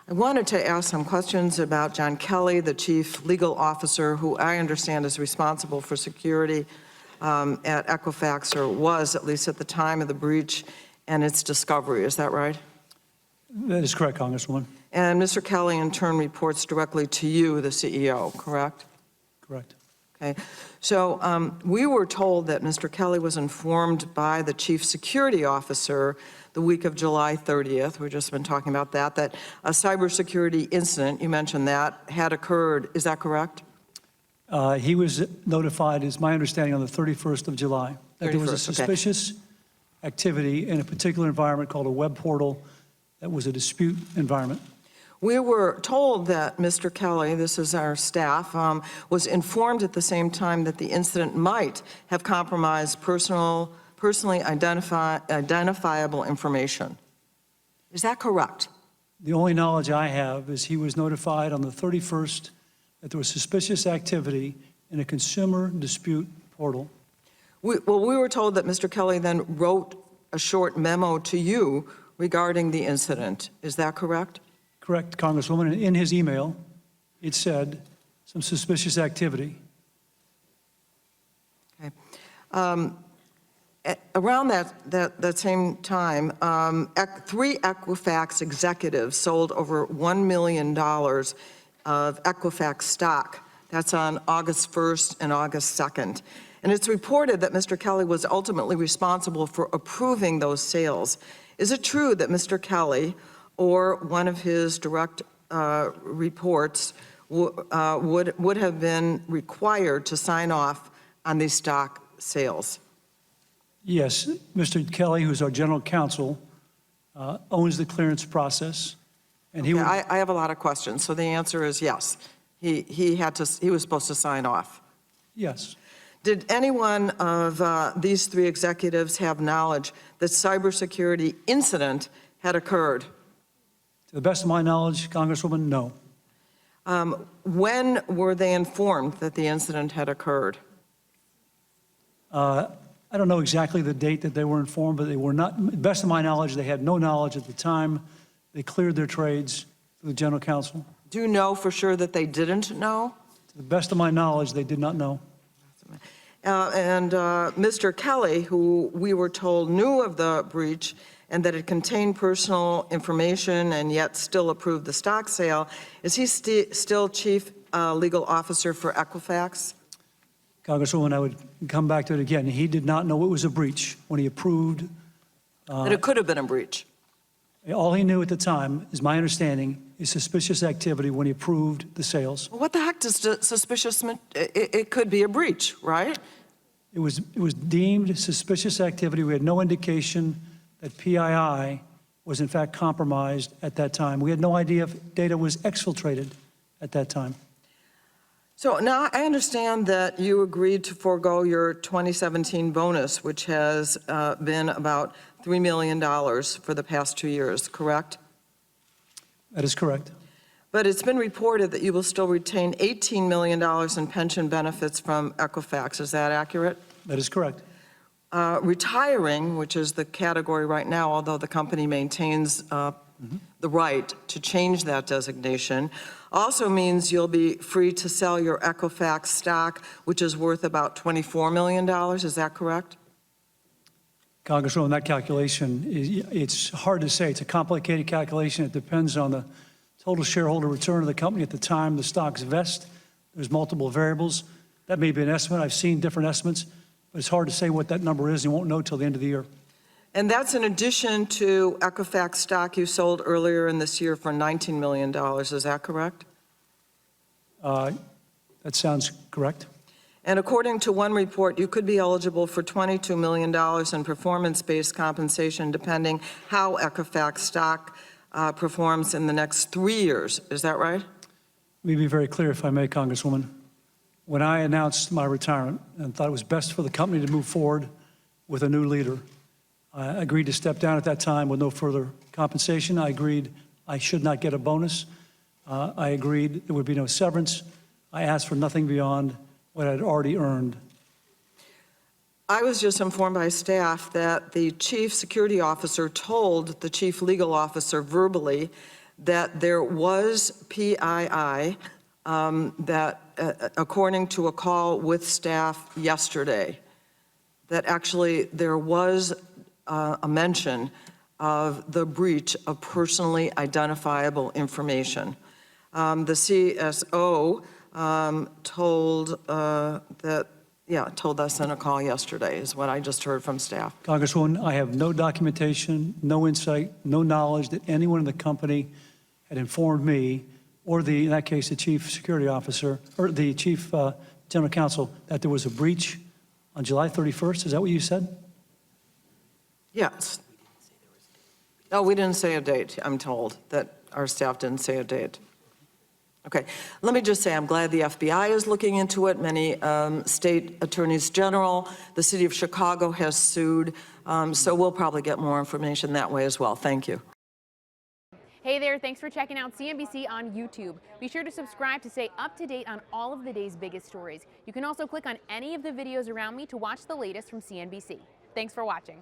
I wanted to ask some questions about John Kelly, the Chief Legal Officer, who I understand is responsible for security at Equifax, or was at least at the time of the breach and its discovery. Is that right? That is correct, Congresswoman. And Mr. Kelly, in turn, reports directly to you, the CEO, correct? Correct. Okay. So we were told that Mr. Kelly was informed by the Chief Security Officer the week of July 30th, we've just been talking about that a cybersecurity incident, you mentioned that, had occurred. Is that correct? He was notified, is my understanding, on the 31st of July, that there was a suspicious activity in a particular environment called a web portal that was a dispute environment. We were told that Mr. Kelly, this is our staff, was informed at the same time that the incident might have compromised personally identifiable information. Is that correct? The only knowledge I have is he was notified on the 31st that there was suspicious activity in a consumer dispute portal. We were told that Mr. Kelly then wrote a short memo to you regarding the incident. Is that correct? Correct, Congresswoman. And in his email, it said some suspicious activity. Okay. Around that same time, 3 Equifax executives sold over $1 million of Equifax stock. That's on August 1st and August 2nd. And it's reported that Mr. Kelly was ultimately responsible for approving those sales. Is it true that Mr. Kelly or one of his direct reports would have been required to sign off on these stock sales? Yes, Mr. Kelly, who's our general counsel, owns the clearance process. And okay, I have a lot of questions, so the answer is yes. He was supposed to sign off. Yes. Did anyone of these 3 executives have knowledge that cybersecurity incident had occurred? To the best of my knowledge, Congresswoman, no. When were they informed that the incident had occurred? I don't know exactly the date that they were informed, but they were not, to the best of my knowledge, they had no knowledge at the time they cleared their trades to the general counsel. Do you know for sure that they didn't know? To the best of my knowledge, they did not know. Mr. Kelly, who we were told knew of the breach and that it contained personal information and yet still approved the stock sale, is he still Chief Legal Officer for Equifax? Congresswoman, I would come back to it again. He did not know it was a breach when he approved. That it could have been a breach. All he knew at the time, is my understanding, is suspicious activity when he approved the sales. Well, what the heck does suspicious mean? It could be a breach, right? It was deemed suspicious activity. We had no indication that PII was in fact compromised at that time. We had no idea if data was exfiltrated at that time. So now I understand that you agreed to forego your 2017 bonus, which has been about $3 million for the past 2 years, correct? That is correct. But it's been reported that you will still retain $18 million in pension benefits from Equifax. Is that accurate? That is correct. Retiring, which is the category right now, although the company maintains the right to change that designation, also means you'll be free to sell your Equifax stock, which is worth about $24 million. Is that correct? Congresswoman, that calculation, it's hard to say. It's a complicated calculation. It depends on the total shareholder return of the company at the time the stocks vest. There's multiple variables. That may be an estimate. I've seen different estimates, but it's hard to say what that number is. You won't know till the end of the year. And that's in addition to Equifax stock you sold earlier in this year for $19 million. Is that correct? That sounds correct. And according to one report, you could be eligible for $22 million in performance-based compensation depending how Equifax stock performs in the next 3 years. Is that right? Let me be very clear, if I may, Congresswoman. When I announced my retirement and thought it was best for the company to move forward with a new leader, I agreed to step down at that time with no further compensation. I agreed I should not get a bonus. I agreed there would be no severance. I asked for nothing beyond what I'd already earned. I was just informed by staff that the chief security officer told the chief legal officer verbally that there was PII, that according to a call with staff yesterday, that actually there was a mention of the breach of personally identifiable information. The CSO told us in a call yesterday, is what I just heard from staff. Congresswoman, I have no documentation, no insight, no knowledge that anyone in the company had informed me, or in that case, the chief security officer, or the chief general counsel, that there was a breach on July 31st. Is that what you said? Yes. No, we didn't say a date, I'm told, that our staff didn't say a date. Okay, let me just say I'm glad the FBI is looking into it. Many state attorneys general, the city of Chicago has sued, so we'll probably get more information that way as well. Thank you. Hey there, thanks for checking out CNBC on YouTube. Be sure to subscribe to stay up to date on all of the day's biggest stories. You can also click on any of the videos around me to watch the latest from CNBC. Thanks for watching.